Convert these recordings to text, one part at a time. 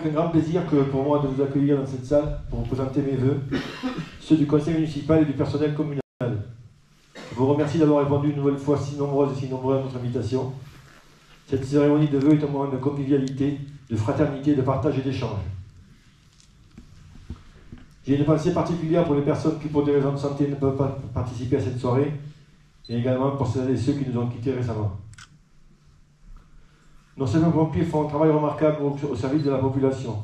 avec un grand plaisir que pour moi de vous accueillir dans cette salle pour vous présenter mes vœux, ceux du conseil municipal et du personnel communal. Je vous remercie d'avoir répondu une nouvelle fois si nombreuses et si nombreux à notre invitation. Cette cérémonie de vœux est un moment de convivialité, de fraternité, de partage et d'échange. J'ai une pensée particulière pour les personnes qui, pour des raisons de santé, ne peuvent pas participer à cette soirée, et également pour celles et ceux qui nous ont quittés récemment. Nos sapeurs-pompiers font un travail remarquable au service de la population.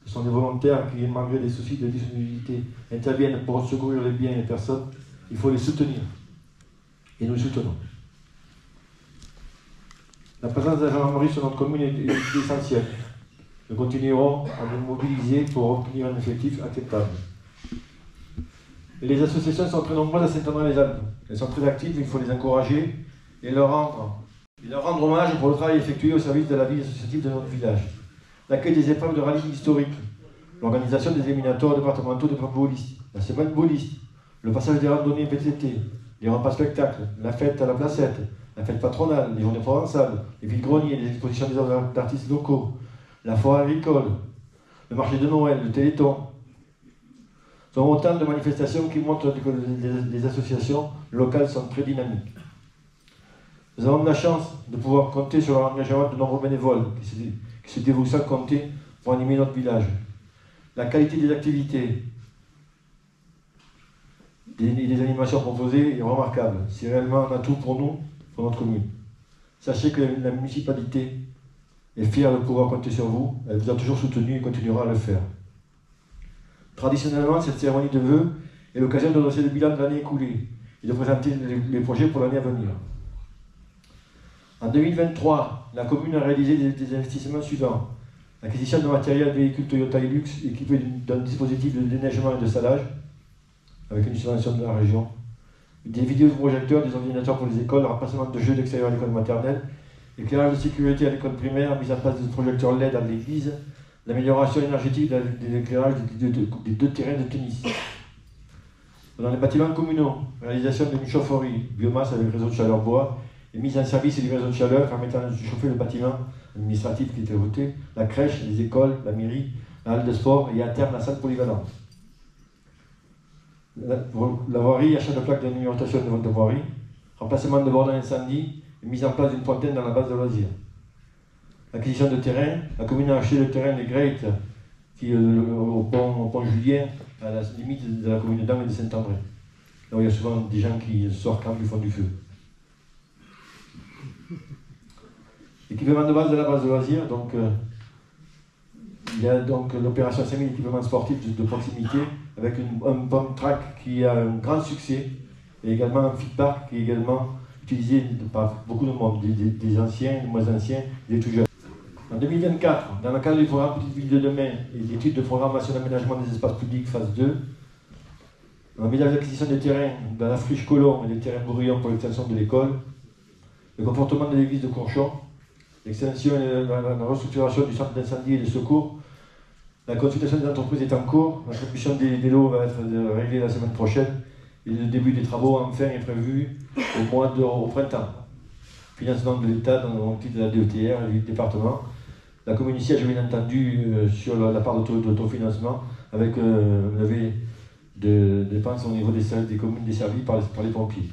Ce sont des volontaires qui, malgré des soucis de disponibilité, interviennent pour secourir les biens et les personnes. Il faut les soutenir. Et nous les soutenons. La présence de la gendarmerie sur notre commune est essentielle. Nous continuerons à nous mobiliser pour obtenir un effectif acceptable. Et les associations sont très nombreuses à Saint-André-les-Alpes. Elles sont très actives, il faut les encourager et leur rendre hommage pour le travail effectué au service de la vie associative de notre village. L'accueil des épreuves de rallye historique, l'organisation des éliminatoires départementaux de bouliste, la semaine bouliste, le passage des randonnées PTT, les repas spectacles, la fête à la placette, la fête patronale, les journées provençales, les villes-greniers, les expositions des œuvres d'artistes locaux, la foire agricole, le marché de Noël, le téléthon. Ce sont autant de manifestations qui montrent que les associations locales sont très dynamiques. Nous avons de la chance de pouvoir compter sur l'engagement de nombreux bénévoles qui se dévouent sans compter pour animer notre village. La qualité des activités et des animations proposées est remarquable. C'est réellement un atout pour nous, pour notre commune. Sachez que la municipalité est fière de pouvoir compter sur vous. Elle vous a toujours soutenu et continuera à le faire. Traditionnellement, cette cérémonie de vœux est l'occasion de dresser le bilan de l'année écoulée et de présenter les projets pour l'année à venir. En 2023, la commune a réalisé des investissements suivants. L'acquisition de matériel véhicule Toyota Hilux équipé d'un dispositif de déneigement et de salage, avec une subvention de la région. Des vidéoprojecteurs, des ordinateurs pour les écoles, remplacement de jeux d'extérieur à l'école maternelle, éclairage de sécurité à l'école primaire, mise en place de projecteurs LED à l'église, l'amélioration énergétique de l'éclairage des deux terrains de tennis. Dans les bâtiments communaux, réalisation d'une chaufferie biomasse avec réseau de chaleur bois, et mise en service du réseau de chaleur permettant de chauffer le bâtiment administratif qui était voté, la crèche, les écoles, la mairie, la halle de sport et à terme la salle polyvalente. La voirie, achat de plaques de numérotation de voirie, remplacement de bornes d'incendie et mise en place d'une fontaine dans la base de loisirs. L'acquisition de terrain, la commune a acheté le terrain des Great qui est au pont Julien, à la limite de la commune de Dames et de Saint-André. Là où il y a souvent des gens qui sortent quand ils font du feu. Équipement de base de la base de loisirs, donc il y a donc l'opération 5000 équipements sportifs de proximité avec un pump track qui a un grand succès et également un fit park qui est également utilisé par beaucoup de monde, des anciens, des moins anciens, des tout jeunes. En 2024, dans le cadre du programme Petite Ville de demain et l'étude de programmation d'aménagement des espaces publics phase 2, un ménage d'acquisition des terrains dans la friche Colomb et des terrains bruyants pour l'extension de l'école, le comportement de l'église de Courchon, l'extension et la restructuration du centre d'incendie et de secours, la consultation des entreprises est en cours, l'attribution des lots va être réglée la semaine prochaine et le début des travaux enfin est prévu au printemps. Financement de l'État dans le titre de la DETR et du département. La commune siège bien entendu sur la part d'autofinancement avec un levé de dépenses au niveau des communes desservies par les pompiers.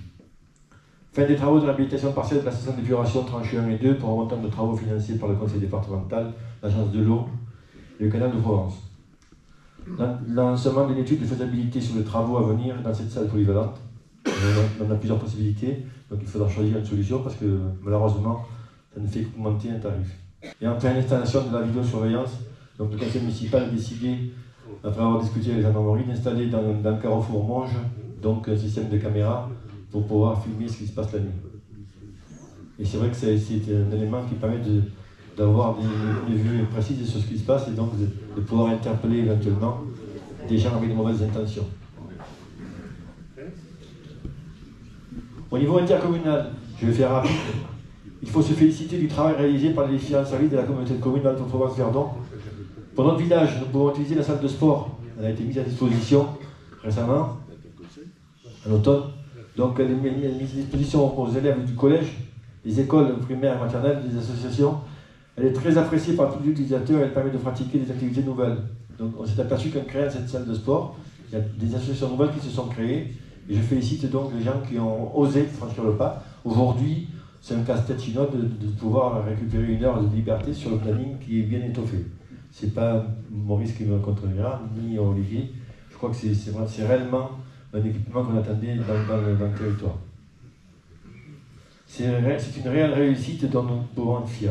Fin des travaux de réhabilitation partielle de la station d'épuration tranchée 1 et 2 pour un montant de travaux financés par le conseil départemental, l'agence de l'eau et le canal de Provence. Lancement d'une étude de faisabilité sur les travaux à venir dans cette salle polyvalente. On a plusieurs possibilités, donc il faudra choisir une solution parce que malheureusement, ça ne fait qu'augmenter un tarif. Et enfin, l'installation de la vidéosurveillance. Donc le conseil municipal a décidé, après avoir discuté avec la gendarmerie, d'installer dans le carrefour Monge donc un système de caméra pour pouvoir filmer ce qui se passe la nuit. Et c'est vrai que c'est un élément qui permet d'avoir des vues précises sur ce qui se passe et donc de pouvoir interpeller éventuellement des gens avec de mauvaises intentions. Au niveau intercommunal, je vais faire rapide, il faut se féliciter du travail réalisé par les différents services de la communauté de communes d'Alpes-Provence-Verdon. Pour notre village, nous pouvons utiliser la salle de sport. Elle a été mise à disposition récemment, en automne. Donc elle est mise à disposition aux élèves du collège, des écoles primaires et maternelles, des associations. Elle est très appréciée par tous les utilisateurs et elle permet de pratiquer des activités nouvelles. Donc on s'est aperçu qu'en créant cette salle de sport, il y a des associations nouvelles qui se sont créées et je félicite donc les gens qui ont osé franchir le pas. Aujourd'hui, c'est un casse-tête chinois de pouvoir récupérer une heure de liberté sur le planning qui est bien étoffé. C'est pas Maurice qui me contredira, ni Olivier. Je crois que c'est réellement un équipement qu'on attendait dans le territoire. C'est une réelle réussite dont nous pouvons être fiers.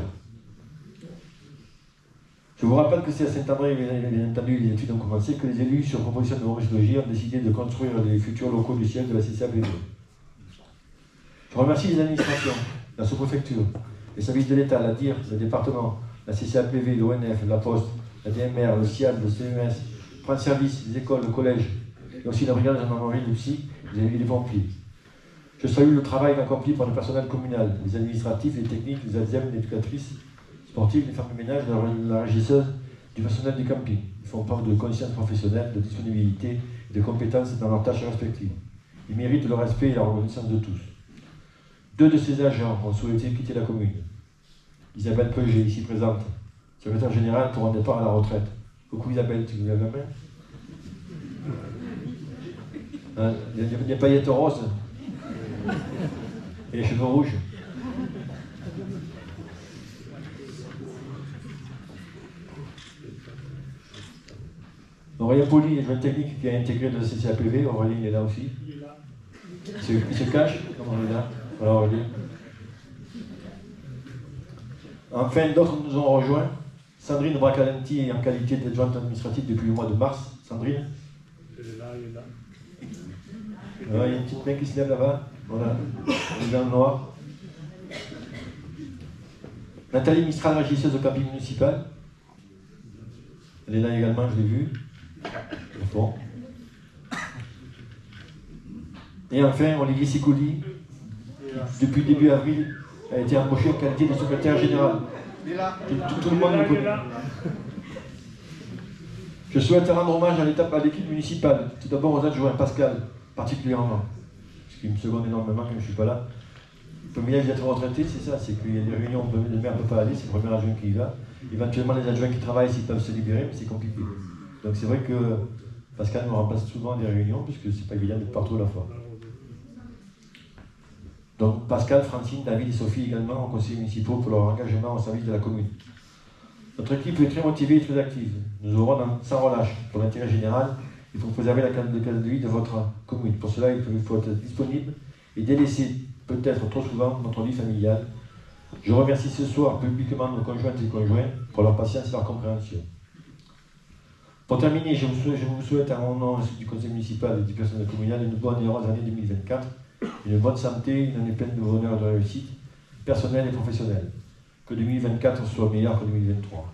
Je vous rappelle que c'est à Saint-André, bien entendu, les études ont commencé, que les élus, sur proposition de Maurice Logier, ont décidé de construire les futurs locaux du siège de la CCAPV. Je remercie les administrations, la sous-préfecture, les services de l'État, la DIR, le département, la CCAPV, l'ONF, la Poste, la DMR, le CIAD, le CEMS, France Service, les écoles, le collège, et aussi la brigade de gendarmerie, le psy, les pompiers. Je salue le travail accompli par le personnel communal, les administratifs, les techniques, les ADSEM, les éducatrices sportives, les femmes de ménage, la régisseuse, du personnel du camping. Ils font preuve de conscience professionnelle, de disponibilité et de compétences dans leurs tâches respectives. Ils méritent le respect et la reconnaissance de tous. 2 de ces agents ont souhaité quitter la commune. Isabelle Peuget, ici présente, secrétaire générale pour un départ à la retraite. Coucou Isabelle, tu lèves la main? Les paillettes roses et les cheveux rouges. Aurélien Poli, adjoint technique qui a intégré le CCAPV. Aurélien, il est là aussi. Il se cache. Comment il est là? Voilà Aurélien. Enfin, d'autres nous ont rejoints. Sandrine Bracalenti en qualité d'adjointe administrative depuis le mois de mars. Sandrine? Elle est là, elle est là. Voilà, il y a une petite main qui se lève là-bas. Voilà, elle est dans le noir. Nathalie Mistral, régisseuse au camping municipal. Elle est là également, je l'ai vue. Bon. Et enfin, Olivier Sicouli, depuis début avril, a été embauché en qualité de secrétaire général. Tout le monde le connaît. Je souhaite rendre hommage à l'équipe municipale, tout d'abord aux adjoints, Pascal, particulièrement, ce qui me seconde énormément quand je ne suis pas là. Le privilège d'être retraité, c'est ça, c'est qu'il y a des réunions où le maire ne peut pas aller, c'est le premier adjoint qui y va. Éventuellement, les adjoints qui travaillent, s'ils peuvent se libérer, mais c'est compliqué. Donc c'est vrai que Pascal nous remplace souvent des réunions, puisque c'est pas évident d'être partout à la fois. Donc Pascal, Francine, David et Sophie également aux conseillers municipaux pour leur engagement au service de la commune. Notre équipe est très motivée et très active. Nous aurons sans relâche pour l'intérêt général. Il faut préserver la qualité de vie de votre commune. Pour cela, il faut être disponible et délaisser peut-être trop souvent notre vie familiale. Je remercie ce soir publiquement nos conjointes et conjoints pour leur patience et leur compréhension. Pour terminer, je vous souhaite, en mon nom du conseil municipal et du personnel communal, une bonne et heureuse année 2024, une bonne santé, une année pleine de bonheur et de réussite, personnelle et professionnelle. Que 2024 soit meilleur que 2023.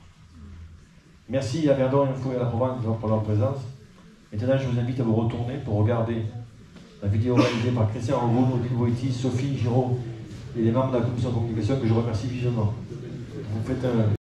Merci à Verdon, Info et à la Provence pour leur présence. Maintenant, je vous invite à vous retourner pour regarder la vidéo réalisée par Christian Roboul, Odile Boiti, Sophie Giraud et les membres de la commission de communication que je remercie vivement. Vous faites un